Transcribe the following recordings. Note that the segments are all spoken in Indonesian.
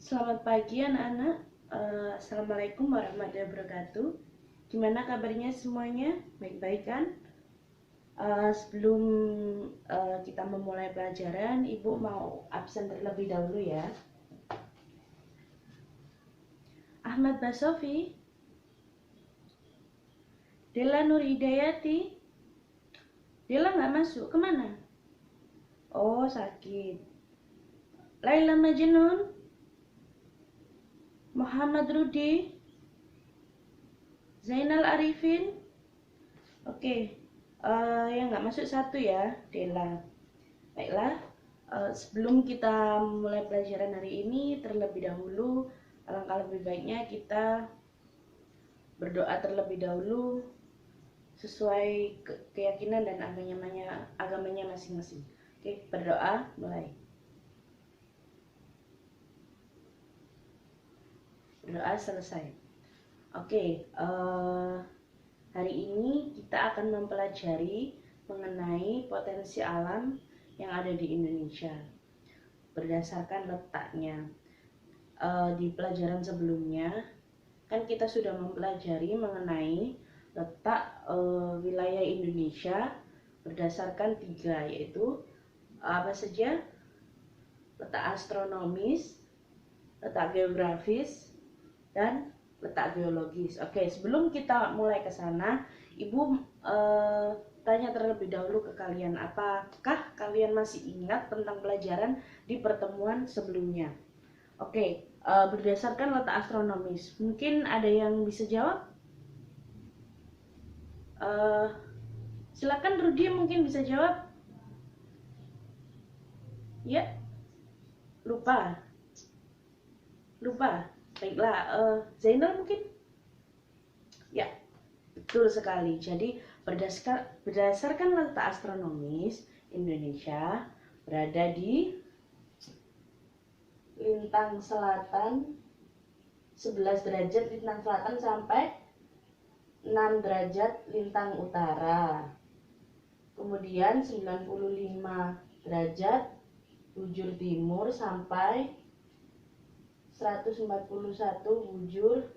Selamat pagi anak-anak. Assalamualaikum warahmatullahi wabarakatuh. Gimana kabarnya semuanya? Baik-baik kan? Sebelum kita memulai pelajaran, Ibu mau absen terlebih dahulu ya. Ahmad Basofi, Dela Nur Hidayati. Dela nggak masuk, kemana? Oh, sakit. Laila Majnun, Muhammad Rudi, Zainal Arifin. Oke, yang nggak masuk satu ya, Dela. Baiklah, sebelum kita mulai pelajaran hari ini, terlebih dahulu, alangkah lebih baiknya kita berdoa terlebih dahulu sesuai keyakinan dan agamanya masing-masing. Oke, berdoa, mulai. Berdoa selesai. Oke, hari ini kita akan mempelajari mengenai potensi alam yang ada di Indonesia berdasarkan letaknya. Di pelajaran sebelumnya kan kita sudah mempelajari mengenai letak wilayah Indonesia berdasarkan 3, yaitu apa saja? Letak astronomis, letak geografis, dan letak geologis. Oke, sebelum kita mulai ke sana, Ibu tanya terlebih dahulu ke kalian, apakah kalian masih ingat tentang pelajaran di pertemuan sebelumnya? Oke, berdasarkan letak astronomis, mungkin ada yang bisa jawab? Silakan Rudi, mungkin bisa jawab. Ya, lupa. Baiklah, Zainal mungkin? Ya, betul sekali. Jadi berdasarkan letak astronomis, Indonesia berada di lintang selatan 11 derajat lintang selatan sampai 6 derajat lintang utara. Kemudian 95 derajat bujur timur sampai 141 bujur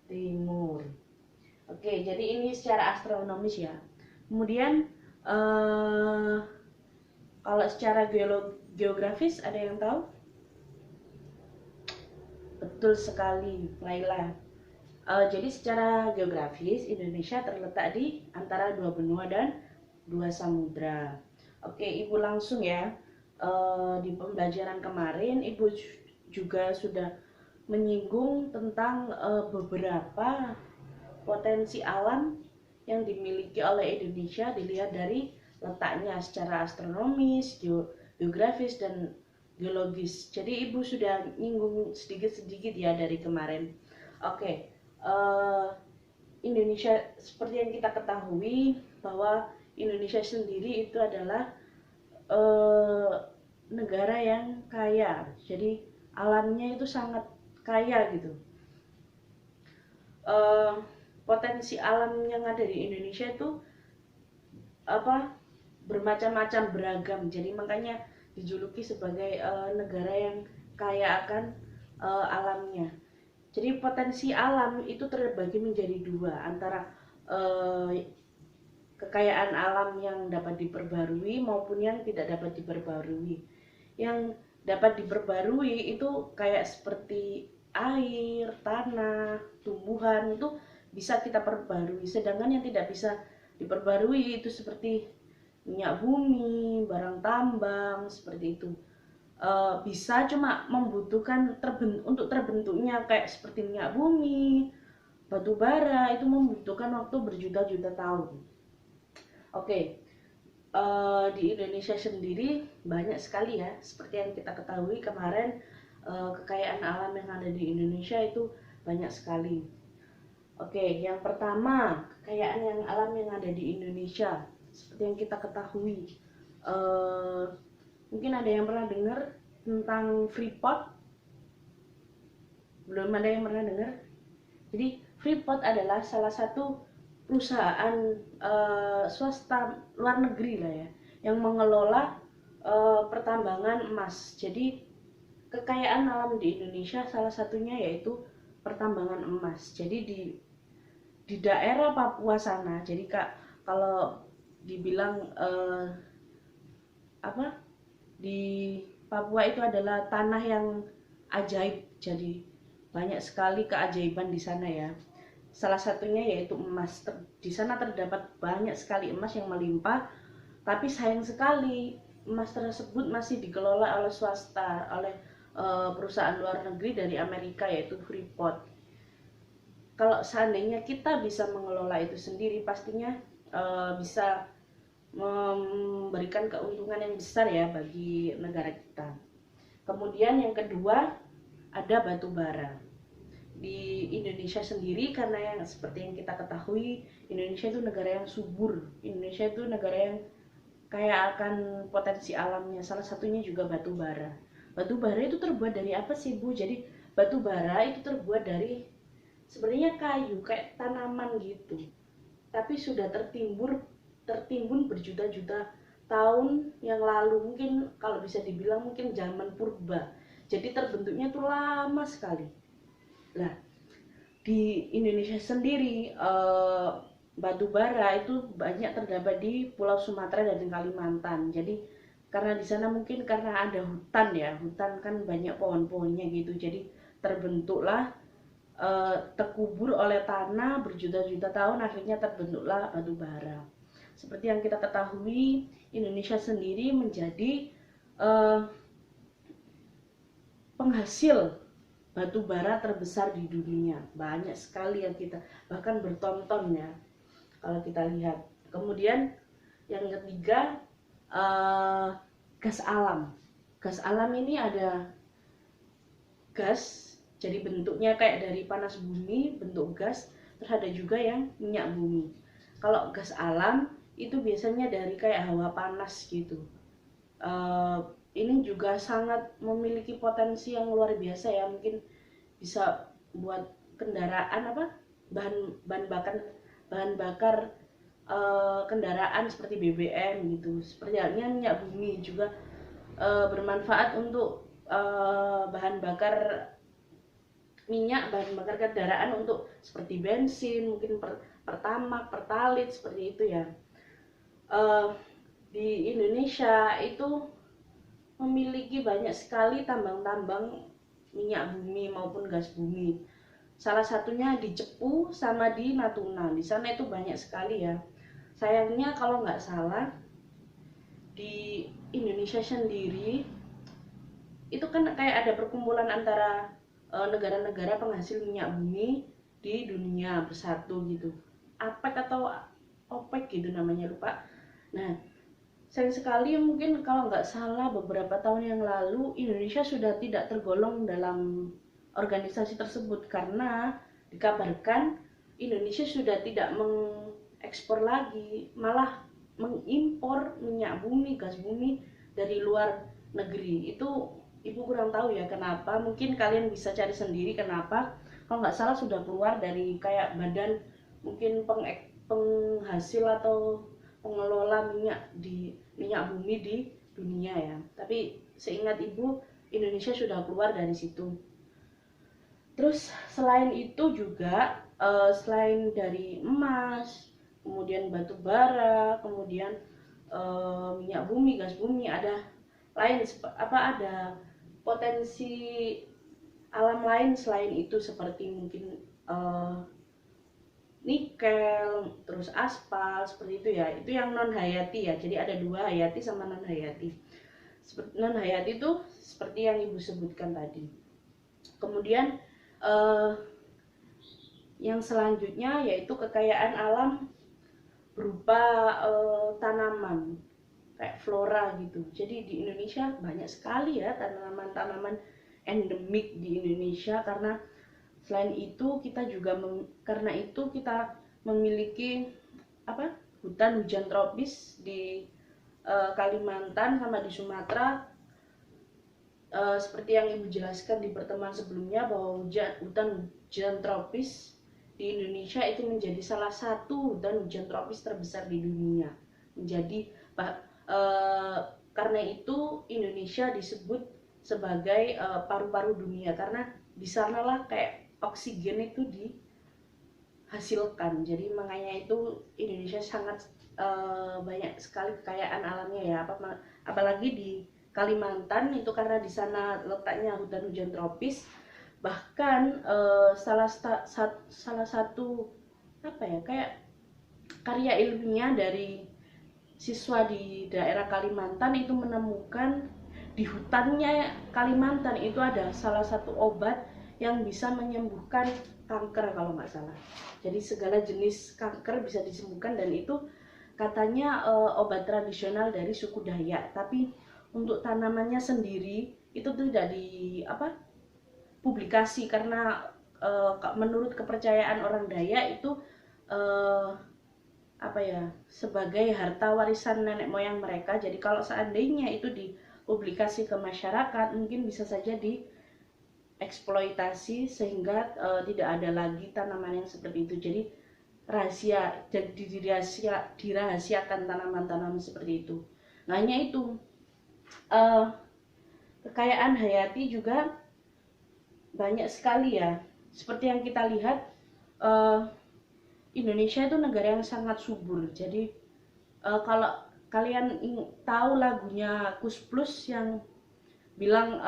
timur. Oke, jadi ini secara astronomis ya. Kemudian kalau secara geografis ada yang tahu? Betul sekali, Laila. Jadi secara geografis Indonesia terletak di antara 2 benua dan 2 samudra. Oke, Ibu langsung ya. Di pembelajaran kemarin Ibu juga sudah menyinggung tentang beberapa potensi alam yang dimiliki oleh Indonesia dilihat dari letaknya secara astronomis, geografis, dan geologis. Jadi Ibu sudah nyinggung sedikit-sedikit ya dari kemarin. Oke, Indonesia seperti yang kita ketahui bahwa Indonesia sendiri itu adalah negara yang kaya. Jadi alamnya itu sangat kaya gitu. Potensi alam yang ada di Indonesia itu bermacam-macam, beragam. Jadi makanya dijuluki sebagai negara yang kaya akan alamnya. Jadi potensi alam itu terbagi menjadi 2, antara kekayaan alam yang dapat diperbarui maupun yang tidak dapat diperbarui. Yang dapat diperbarui itu kayak seperti air, tanah, tumbuhan, itu bisa kita perbarui. Sedangkan yang tidak bisa diperbarui itu seperti minyak bumi, barang tambang, seperti itu. Bisa cuma membutuhkan untuk terbentuknya kayak seperti minyak bumi, batu bara, itu membutuhkan waktu berjuta-juta tahun. Oke, di Indonesia sendiri banyak sekali ya, seperti yang kita ketahui kemarin, kekayaan alam yang ada di Indonesia itu banyak sekali. Oke, yang pertama, kekayaan yang alam yang ada di Indonesia seperti yang kita ketahui, mungkin ada yang pernah dengar tentang Freeport? Belum ada yang pernah dengar? Jadi Freeport adalah salah satu perusahaan swasta luar negeri lah ya, yang mengelola pertambangan emas. Jadi kekayaan alam di Indonesia salah satunya yaitu pertambangan emas. Jadi di daerah Papua sana, jadi Kak, kalau dibilang apa, di Papua itu adalah tanah yang ajaib. Jadi banyak sekali keajaiban di sana ya. Salah satunya yaitu emas. Di sana terdapat banyak sekali emas yang melimpah, tapi sayang sekali emas tersebut masih dikelola oleh swasta, oleh perusahaan luar negeri dari Amerika yaitu Freeport. Kalau seandainya kita bisa mengelola itu sendiri, pastinya bisa memberikan keuntungan yang besar ya bagi negara kita. Kemudian yang kedua ada batu bara. Di Indonesia sendiri, karena yang seperti yang kita ketahui, Indonesia itu negara yang subur. Indonesia itu negara yang kaya akan potensi alamnya. Salah satunya juga batu bara. Batu bara itu terbuat dari apa sih, Bu? Jadi batu bara itu terbuat dari sebenarnya kayu, kayak tanaman gitu. Tapi sudah tertimbun berjuta-juta tahun yang lalu, mungkin kalau bisa dibilang mungkin zaman purba. Jadi terbentuknya itu lama sekali. Nah, di Indonesia sendiri batu bara itu banyak terdapat di Pulau Sumatera dan Kalimantan. Jadi karena di sana mungkin karena ada hutan ya, hutan kan banyak pohon-pohonnya gitu. Jadi terbentuklah terkubur oleh tanah berjuta-juta tahun, akhirnya terbentuklah batu bara. Seperti yang kita ketahui, Indonesia sendiri menjadi penghasil batu bara terbesar di dunia. Banyak sekali yang kita bahkan bertonton ya kalau kita lihat. Kemudian yang ketiga gas alam. Gas alam ini ada gas, jadi bentuknya kayak dari panas bumi, bentuk gas. Terus ada juga yang minyak bumi. Kalau gas alam itu biasanya dari kayak hawa panas gitu. Ini juga sangat memiliki potensi yang luar biasa ya, mungkin bisa buat kendaraan apa, bahan bakar kendaraan seperti BBM gitu. Seperti halnya minyak bumi juga bermanfaat untuk bahan bakar kendaraan untuk seperti bensin, mungkin pertamax, pertalit seperti itu ya. Di Indonesia itu memiliki banyak sekali tambang-tambang minyak bumi maupun gas bumi. Salah satunya di Cepu sama di Natuna. Di sana itu banyak sekali ya. Sayangnya kalau nggak salah di Indonesia sendiri itu kan kayak ada perkumpulan antara negara-negara penghasil minyak bumi di dunia bersatu gitu. APEC atau OPEC gitu namanya, lupa. Nah, sayang sekali mungkin kalau nggak salah beberapa tahun yang lalu Indonesia sudah tidak tergolong dalam organisasi tersebut karena dikabarkan Indonesia sudah tidak mengekspor lagi, malah mengimpor minyak bumi, gas bumi dari luar negeri. Itu Ibu kurang tahu ya kenapa, mungkin kalian bisa cari sendiri kenapa. Kalau nggak salah sudah keluar dari kayak badan mungkin penghasil atau pengelola minyak bumi di dunia ya. Tapi seingat Ibu, Indonesia sudah keluar dari situ. Terus selain itu juga selain dari emas, kemudian batu bara, kemudian minyak bumi, gas bumi, ada ada potensi alam lain selain itu seperti mungkin nikel, terus aspal seperti itu ya. Itu yang non hayati ya. Jadi ada dua, hayati sama non hayati. Non hayati itu seperti yang Ibu sebutkan tadi. Kemudian yang selanjutnya yaitu kekayaan alam berupa tanaman kayak flora gitu. Jadi di Indonesia banyak sekali ya tanaman-tanaman endemik di Indonesia, karena selain itu kita juga karena itu kita memiliki hutan hujan tropis di Kalimantan sama di Sumatera. Seperti yang Ibu jelaskan di pertemuan sebelumnya bahwa hutan hujan tropis di Indonesia itu menjadi salah satu hutan hujan tropis terbesar di dunia. Karena itu Indonesia disebut sebagai paru-paru dunia, karena di sanalah kayak oksigen itu dihasilkan. Jadi makanya itu Indonesia sangat banyak sekali kekayaan alamnya ya, apalagi di Kalimantan itu karena di sana letaknya hutan hujan tropis. Bahkan salah satu apa ya, kayak karya ilmiah dari siswa di daerah Kalimantan itu menemukan di hutannya Kalimantan itu ada salah satu obat yang bisa menyembuhkan kanker kalau nggak salah. Jadi segala jenis kanker bisa disembuhkan, dan itu katanya obat tradisional dari suku Dayak. Tapi untuk tanamannya sendiri itu tidak publikasi, karena menurut kepercayaan orang Dayak itu sebagai harta warisan nenek moyang mereka. Jadi kalau seandainya itu dipublikasi ke masyarakat, mungkin bisa saja dieksploitasi sehingga tidak ada lagi tanaman yang seperti itu. Jadi dirahasiakan tanaman-tanaman seperti itu. Nah, hanya itu, kekayaan hayati juga banyak sekali ya. Seperti yang kita lihat, Indonesia itu negara yang sangat subur. Jadi kalau kalian tahu lagunya Kus Plus yang bilang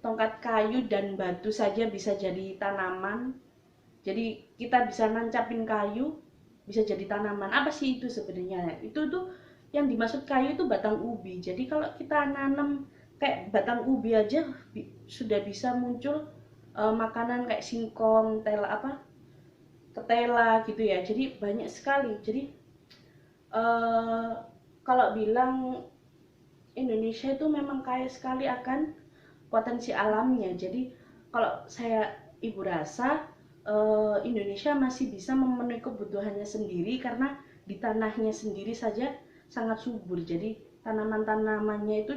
tongkat kayu dan batu saja bisa jadi tanaman. Jadi kita bisa nancapin kayu bisa jadi tanaman. Apa sih itu sebenarnya? Itu tuh yang dimaksud kayu itu batang ubi. Jadi kalau kita nanam kayak batang ubi aja sudah bisa muncul makanan kayak singkong, ketela gitu ya. Jadi banyak sekali. Jadi kalau bilang Indonesia itu memang kaya sekali akan potensi alamnya. Jadi kalau ibu rasa Indonesia masih bisa memenuhi kebutuhannya sendiri karena di tanahnya sendiri saja sangat subur. Jadi tanaman-tanamannya itu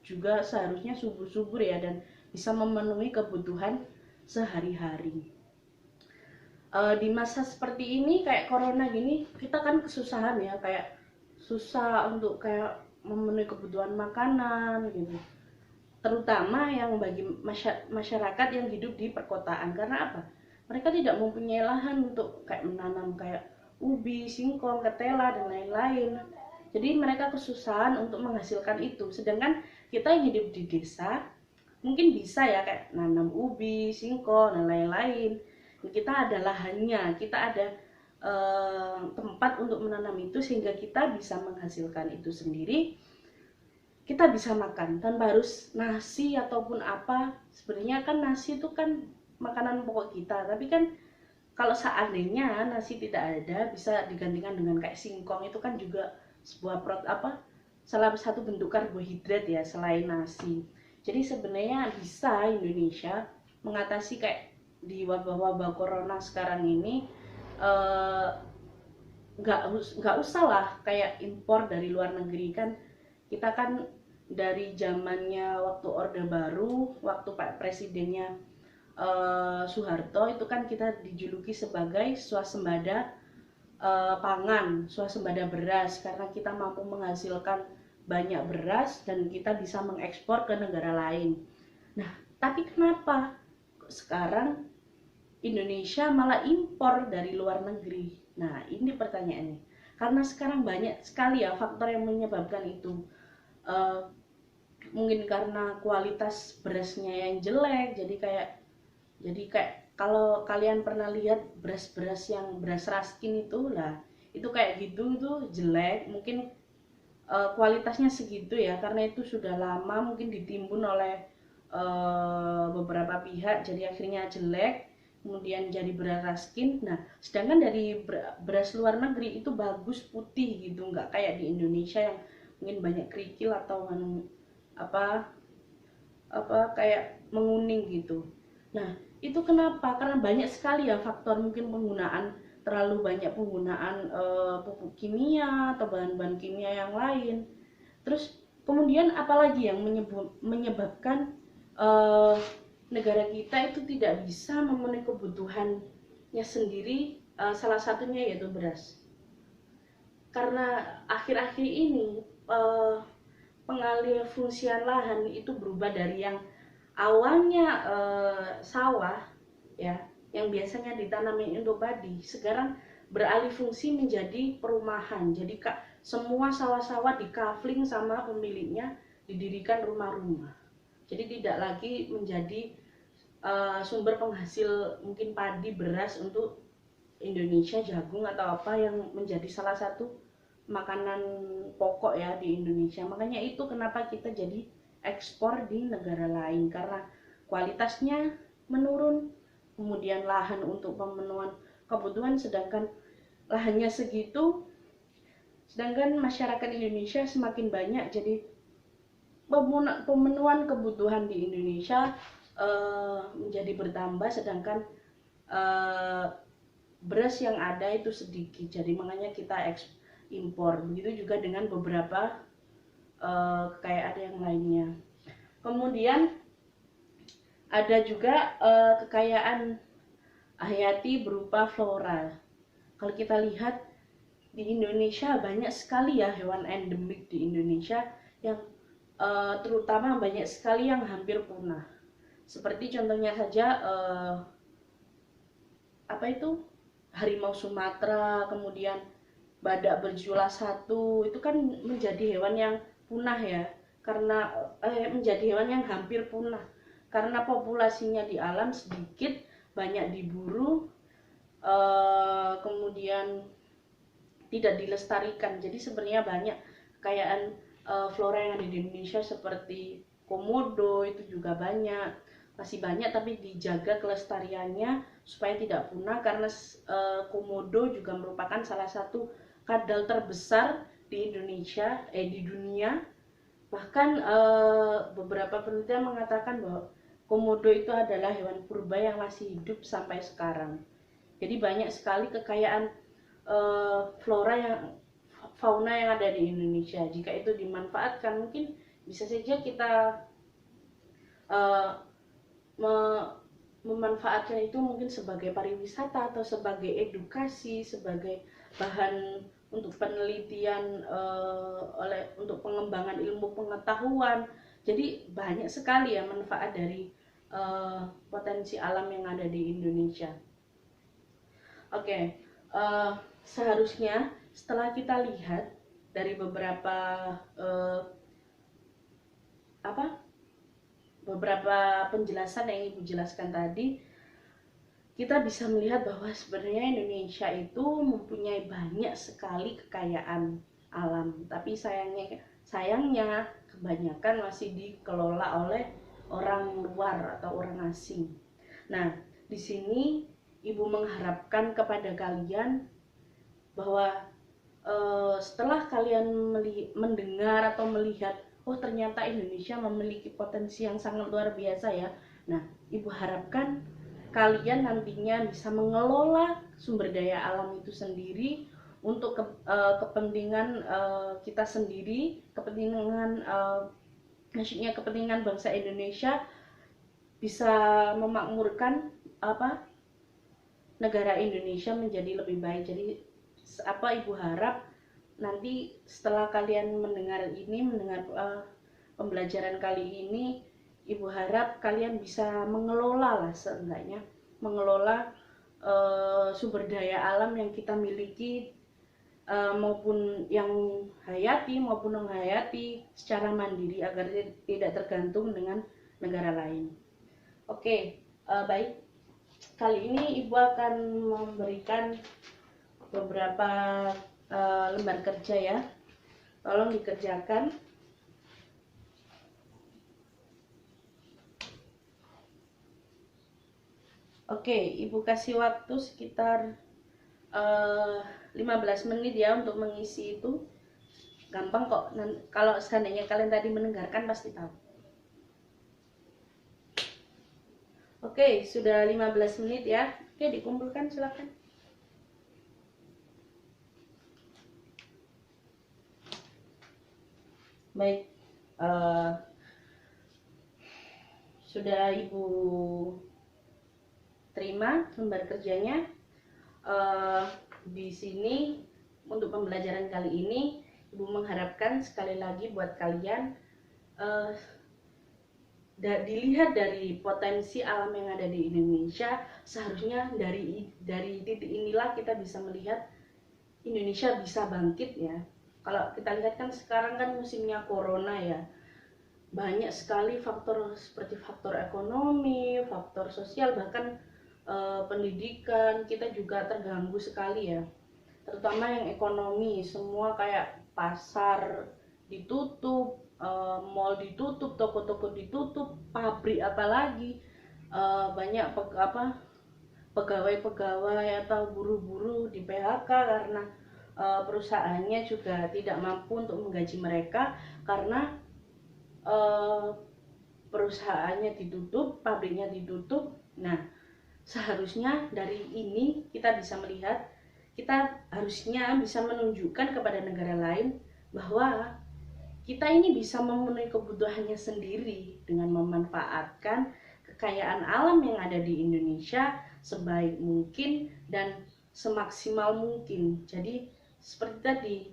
juga seharusnya subur-subur ya, dan bisa memenuhi kebutuhan sehari-hari. Di masa seperti ini kayak corona gini, kita kan kesusahan ya, kayak susah untuk kayak memenuhi kebutuhan makanan gitu, terutama yang bagi masyarakat yang hidup di perkotaan. Karena apa? Mereka tidak mempunyai lahan untuk kayak menanam kayak ubi, singkong, ketela dan lain-lain. Jadi mereka kesusahan untuk menghasilkan itu. Sedangkan kita yang hidup di desa mungkin bisa ya kayak nanam ubi, singkong dan lain-lain. Kita ada lahannya, kita ada tempat untuk menanam itu, sehingga kita bisa menghasilkan itu sendiri. Kita bisa makan tanpa harus nasi ataupun apa. Sebenarnya kan nasi itu kan makanan pokok kita, tapi kan kalau seandainya nasi tidak ada, bisa digantikan dengan kayak singkong. Itu kan juga sebuah salah satu bentuk karbohidrat ya selain nasi. Jadi sebenarnya bisa Indonesia mengatasi kayak di wabah-wabah corona sekarang ini, nggak usah lah kayak impor dari luar negeri. Kan kita kan dari zamannya waktu Orde Baru, waktu Pak Presidennya Soeharto, itu kan kita dijuluki sebagai swasembada pangan, swasembada beras, karena kita mampu menghasilkan banyak beras dan kita bisa mengekspor ke negara lain. Nah, tapi kenapa sekarang Indonesia malah impor dari luar negeri? Nah, ini pertanyaannya. Karena sekarang banyak sekali ya faktor yang menyebabkan itu. Mungkin karena kualitas berasnya yang jelek, jadi kayak kalau kalian pernah lihat beras-beras yang beras raskin itu lah, itu kayak gitu tuh jelek. Mungkin kualitasnya segitu ya, karena itu sudah lama mungkin ditimbun oleh beberapa pihak, jadi akhirnya jelek, kemudian jadi beras raskin. Nah, sedangkan dari beras luar negeri itu bagus, putih gitu, nggak kayak di Indonesia yang mungkin banyak kerikil atau kayak menguning gitu. Nah, itu kenapa? Karena banyak sekali ya faktor, mungkin terlalu banyak penggunaan pupuk kimia atau bahan-bahan kimia yang lain. Terus kemudian apalagi yang menyebabkan negara kita itu tidak bisa memenuhi kebutuhannya sendiri, salah satunya yaitu beras. Karena akhir-akhir ini pengalihfungsian lahan itu berubah dari yang awalnya sawah ya, yang biasanya ditanamin untuk padi, sekarang beralih fungsi menjadi perumahan. Jadi semua sawah-sawah dikafling sama pemiliknya, didirikan rumah-rumah. Jadi tidak lagi menjadi sumber penghasil mungkin padi, beras untuk Indonesia, jagung atau apa yang menjadi salah satu makanan pokok ya di Indonesia. Makanya itu kenapa kita jadi ekspor di negara lain, karena kualitasnya menurun, kemudian lahan untuk pemenuhan kebutuhan, sedangkan lahannya segitu, sedangkan masyarakat Indonesia semakin banyak, jadi pemenuhan kebutuhan di Indonesia menjadi bertambah, sedangkan beras yang ada itu sedikit, jadi makanya kita impor. Begitu juga dengan beberapa kekayaan yang lainnya. Kemudian ada juga kekayaan hayati berupa flora. Kalau kita lihat di Indonesia banyak sekali ya hewan endemik di Indonesia yang terutama banyak sekali yang hampir punah. Seperti contohnya saja apa itu, harimau Sumatera, kemudian badak berjula satu, itu kan menjadi hewan yang punah ya, karena menjadi hewan yang hampir punah karena populasinya di alam sedikit, banyak diburu, kemudian tidak dilestarikan. Jadi sebenarnya banyak kekayaan flora yang ada di Indonesia seperti komodo itu juga masih banyak, tapi dijaga kelestariannya supaya tidak punah, karena komodo juga merupakan salah satu kadal terbesar di Indonesia, di dunia. Bahkan beberapa penelitian mengatakan bahwa komodo itu adalah hewan purba yang masih hidup sampai sekarang. Jadi banyak sekali kekayaan fauna yang ada di Indonesia. Jika itu dimanfaatkan, mungkin bisa saja kita memanfaatkan itu mungkin sebagai pariwisata atau sebagai edukasi, sebagai bahan untuk penelitian, untuk pengembangan ilmu pengetahuan. Jadi banyak sekali ya manfaat dari potensi alam yang ada di Indonesia. Oke, seharusnya setelah kita lihat dari beberapa penjelasan yang Ibu jelaskan tadi, kita bisa melihat bahwa sebenarnya Indonesia itu mempunyai banyak sekali kekayaan alam, tapi sayangnya kebanyakan masih dikelola oleh orang luar atau orang asing. Nah, di sini Ibu mengharapkan kepada kalian bahwa setelah kalian mendengar atau melihat, oh ternyata Indonesia memiliki potensi yang sangat luar biasa ya. Nah, Ibu harapkan kalian nantinya bisa mengelola sumber daya alam itu sendiri untuk kepentingan kita sendiri, maksudnya kepentingan bangsa Indonesia, bisa memakmurkan negara Indonesia menjadi lebih baik. Jadi Ibu harap nanti setelah kalian mendengar pembelajaran kali ini, Ibu harap kalian bisa mengelola lah, seenggaknya mengelola sumber daya alam yang kita miliki, maupun yang hayati maupun non hayati, secara mandiri agar tidak tergantung dengan negara lain. Oke, baik. Kali ini Ibu akan memberikan beberapa lembar kerja ya. Tolong dikerjakan. Oke, Ibu kasih waktu sekitar 15 menit ya untuk mengisi itu. Gampang kok. Kalau seandainya kalian tadi mendengarkan pasti tahu. Oke, sudah 15 menit ya. Oke, dikumpulkan silakan. Baik, sudah Ibu terima lembar kerjanya. Di sini untuk pembelajaran kali ini Ibu mengharapkan sekali lagi buat kalian, dilihat dari potensi alam yang ada di Indonesia. Seharusnya dari titik inilah kita bisa melihat Indonesia bisa bangkit ya. Kalau kita lihat kan sekarang kan musimnya corona ya, banyak sekali faktor seperti faktor ekonomi, faktor sosial, bahkan pendidikan kita juga terganggu sekali ya, terutama yang ekonomi. Semua kayak pasar ditutup, mall ditutup, toko-toko ditutup, pabrik apalagi, banyak pegawai-pegawai atau buruh-buruh di PHK karena perusahaannya juga tidak mampu untuk menggaji mereka karena perusahaannya ditutup, pabriknya ditutup. Nah, seharusnya dari ini kita bisa melihat, kita harusnya bisa menunjukkan kepada negara lain bahwa kita ini bisa memenuhi kebutuhannya sendiri dengan memanfaatkan kekayaan alam yang ada di Indonesia sebaik mungkin dan semaksimal mungkin. Jadi seperti tadi,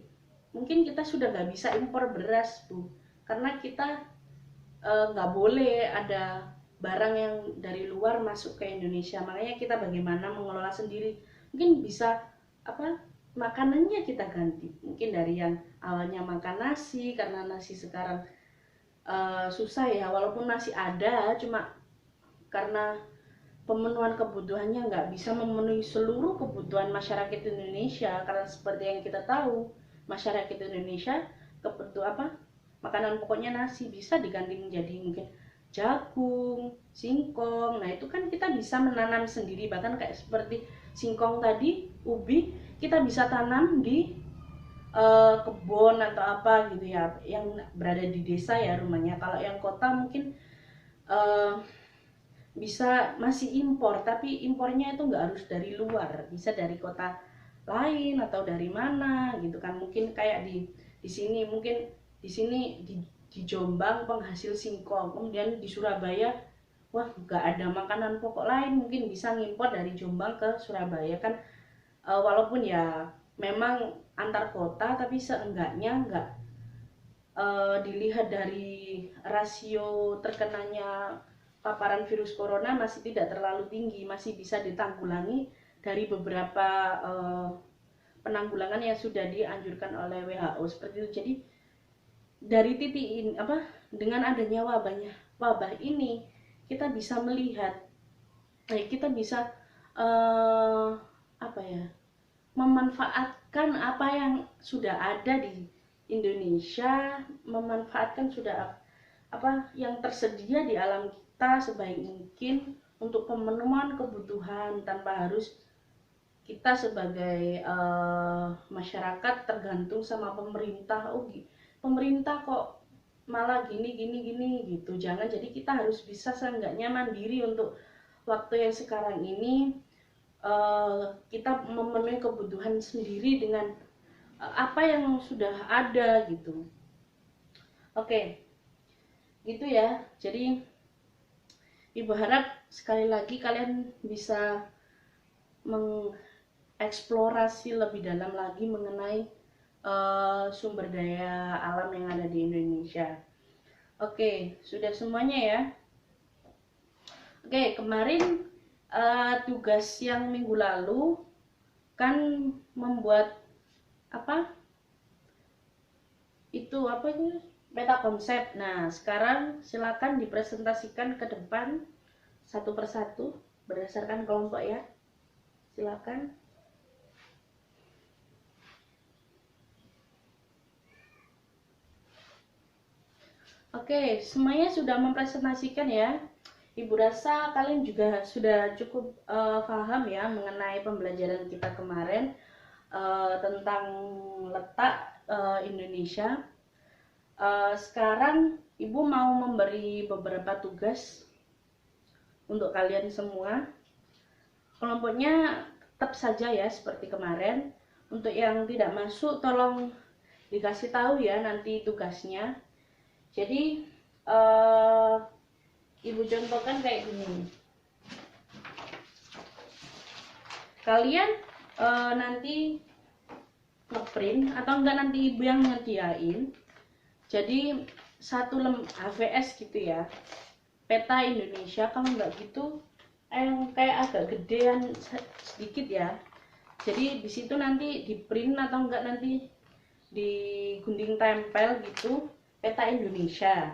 mungkin kita sudah nggak bisa impor beras Bu, karena kita nggak boleh ada barang yang dari luar masuk ke Indonesia. Makanya kita bagaimana mengelola sendiri. Mungkin bisa makanannya kita ganti. Mungkin dari yang awalnya makan nasi, karena nasi sekarang susah ya. Walaupun masih ada, cuma karena pemenuhan kebutuhannya nggak bisa memenuhi seluruh kebutuhan masyarakat Indonesia. Karena seperti yang kita tahu, masyarakat Indonesia makanan pokoknya nasi, bisa diganti menjadi mungkin jagung, singkong. Nah itu kan kita bisa menanam sendiri, bahkan kayak seperti singkong tadi, ubi, kita bisa tanam di kebun atau apa gitu ya, yang berada di desa ya rumahnya. Kalau yang kota mungkin bisa masih impor, tapi impornya itu nggak harus dari luar, bisa dari kota lain atau dari mana gitu kan. Mungkin kayak di sini, mungkin di sini di Jombang penghasil singkong, kemudian di Surabaya wah nggak ada makanan pokok lain, mungkin bisa ngimpor dari Jombang ke Surabaya kan. Walaupun ya memang antar kota, tapi seenggaknya nggak dilihat dari rasio terkenanya paparan virus corona masih tidak terlalu tinggi, masih bisa ditanggulangi dari beberapa penanggulangan yang sudah dianjurkan oleh WHO seperti itu. Jadi dari titik ini dengan adanya wabah ini kita bisa melihat, kita bisa memanfaatkan apa yang sudah ada di Indonesia, memanfaatkan sudah yang tersedia di alam kita sebaik mungkin untuk pemenuhan kebutuhan, tanpa harus kita sebagai masyarakat tergantung sama pemerintah. Pemerintah kok malah gini gitu. Jangan. Jadi kita harus bisa seenggaknya mandiri untuk waktu yang sekarang ini. Kita memenuhi kebutuhan sendiri dengan apa yang sudah ada gitu. Oke, gitu ya. Jadi Ibu harap sekali lagi kalian bisa mengeksplorasi lebih dalam lagi mengenai sumber daya alam yang ada di Indonesia. Oke, sudah semuanya ya. Oke, kemarin tugas yang minggu lalu kan membuat peta konsep. Nah, sekarang silakan dipresentasikan ke depan satu persatu berdasarkan kelompok ya. Silakan. Oke, semuanya sudah mempresentasikan ya. Ibu rasa kalian juga sudah cukup paham ya mengenai pembelajaran kita kemarin tentang letak Indonesia. Sekarang Ibu mau memberi beberapa tugas untuk kalian semua. Kelompoknya tetap saja ya seperti kemarin. Untuk yang tidak masuk tolong dikasih tahu ya nanti tugasnya. Jadi Ibu contohkan kayak gini. Kalian nanti ngeprint atau enggak nanti ibu yang nyediain. Jadi satu HVS gitu ya, peta Indonesia. Kalau enggak gitu yang kayak agak gedean sedikit ya. Jadi di situ nanti di print atau enggak nanti digunting tempel gitu peta Indonesia.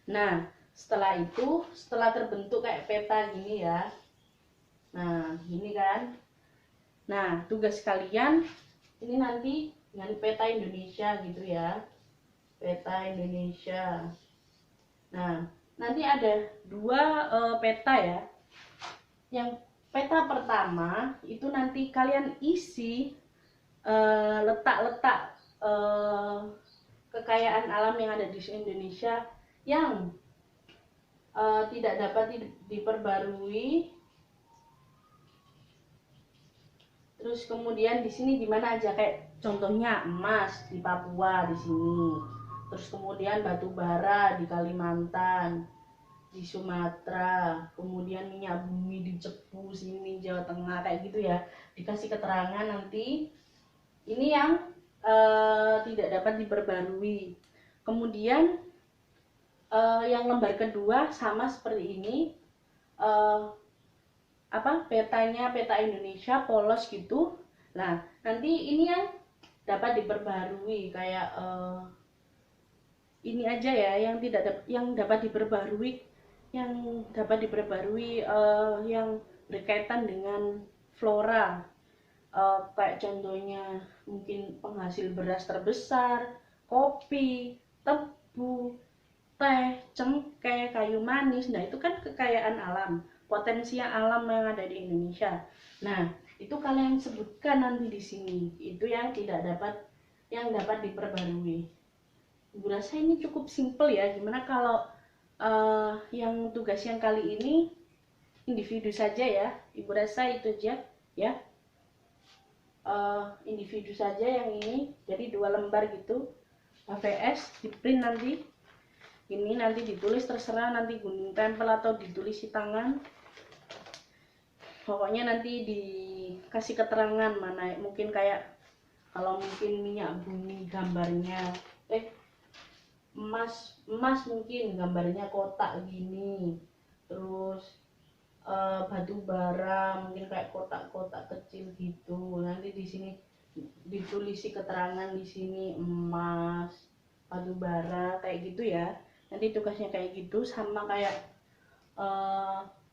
Nah setelah itu, setelah terbentuk kayak peta gini ya, nah gini kan, nah tugas kalian ini nanti dengan peta Indonesia gitu ya, peta Indonesia. Nah nanti ada dua peta ya. Yang peta pertama itu nanti kalian isi letak-letak kekayaan alam yang ada di Indonesia yang tidak dapat diperbarui. Terus kemudian di sini di mana aja, kayak contohnya emas di Papua di sini. Terus kemudian batu bara di Kalimantan, di Sumatera, kemudian minyak bumi di Cepu sini Jawa Tengah kayak gitu ya. Dikasih keterangan nanti ini yang tidak dapat diperbarui. Kemudian yang lembar kedua sama seperti ini, petanya peta Indonesia polos gitu. Nah nanti ini yang dapat diperbarui kayak ini aja ya, yang tidak yang dapat diperbarui, yang berkaitan dengan flora, kayak contohnya mungkin penghasil beras terbesar, kopi, tebu, teh, cengkeh, kayu manis. Nah itu kan kekayaan alam, potensi alam yang ada di Indonesia. Nah itu kalian sebutkan nanti di sini, itu yang dapat diperbarui. Ibu rasa ini cukup simple ya. Gimana kalau yang tugas yang kali ini individu saja ya. Ibu rasa itu aja ya. Individu saja yang ini, jadi 2 lembar gitu HVS di print nanti. Ini nanti ditulis, terserah nanti gunting tempel atau ditulis di tangan. Pokoknya nanti dikasih keterangan mana, mungkin kayak kalau mungkin minyak bumi gambarnya emas mungkin gambarnya kotak gini. Terus batu bara mungkin kayak kotak-kotak kecil gitu. Nanti di sini ditulisi keterangan, di sini emas, batu bara kayak gitu ya. Nanti tugasnya kayak gitu, sama kayak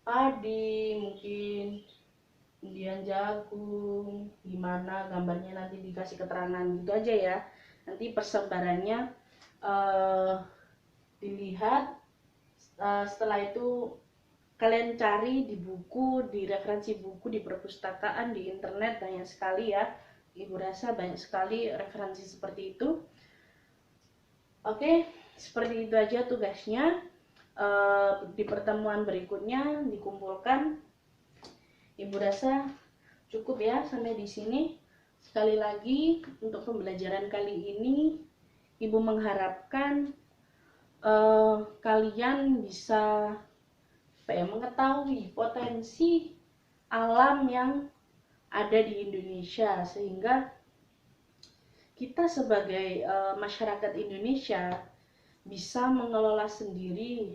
padi mungkin, kemudian jagung gimana gambarnya nanti dikasih keterangan gitu aja ya. Nanti persebarannya dilihat, setelah itu kalian cari di buku, di referensi buku, di perpustakaan, di internet, banyak sekali ya. Ibu rasa banyak sekali referensi seperti itu. Oke, seperti itu aja tugasnya. Di pertemuan berikutnya dikumpulkan. Ibu rasa cukup ya sampai di sini. Sekali lagi untuk pembelajaran kali ini, Ibu mengharapkan kalian bisa mengetahui potensi alam yang ada di Indonesia, sehingga kita sebagai masyarakat Indonesia bisa mengelola sendiri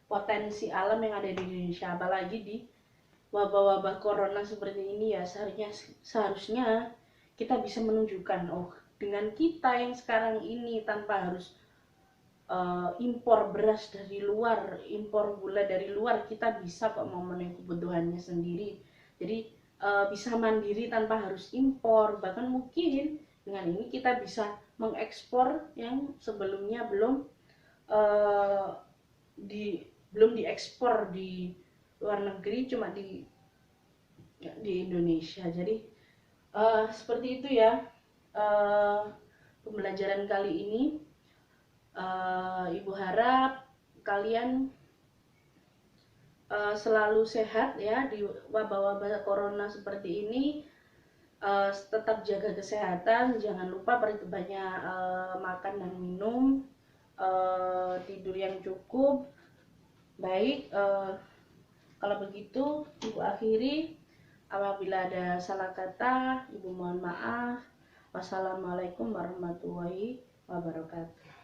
potensi alam yang ada di Indonesia. Apalagi di wabah-wabah corona seperti ini ya, seharusnya kita bisa menunjukkan, oh dengan kita yang sekarang ini tanpa harus impor beras dari luar, impor gula dari luar, kita bisa kok memenuhi kebutuhannya sendiri. Jadi bisa mandiri tanpa harus impor. Bahkan mungkin dengan ini kita bisa mengekspor yang sebelumnya belum diekspor di luar negeri, cuma di Indonesia. Jadi seperti itu ya pembelajaran kali ini. Ibu harap kalian selalu sehat ya di wabah-wabah corona seperti ini. Tetap jaga kesehatan, jangan lupa banyak makan dan minum, tidur yang cukup. Baik, kalau begitu Ibu akhiri. Apabila ada salah kata, Ibu mohon maaf. Wassalamualaikum warahmatullahi wabarakatuh.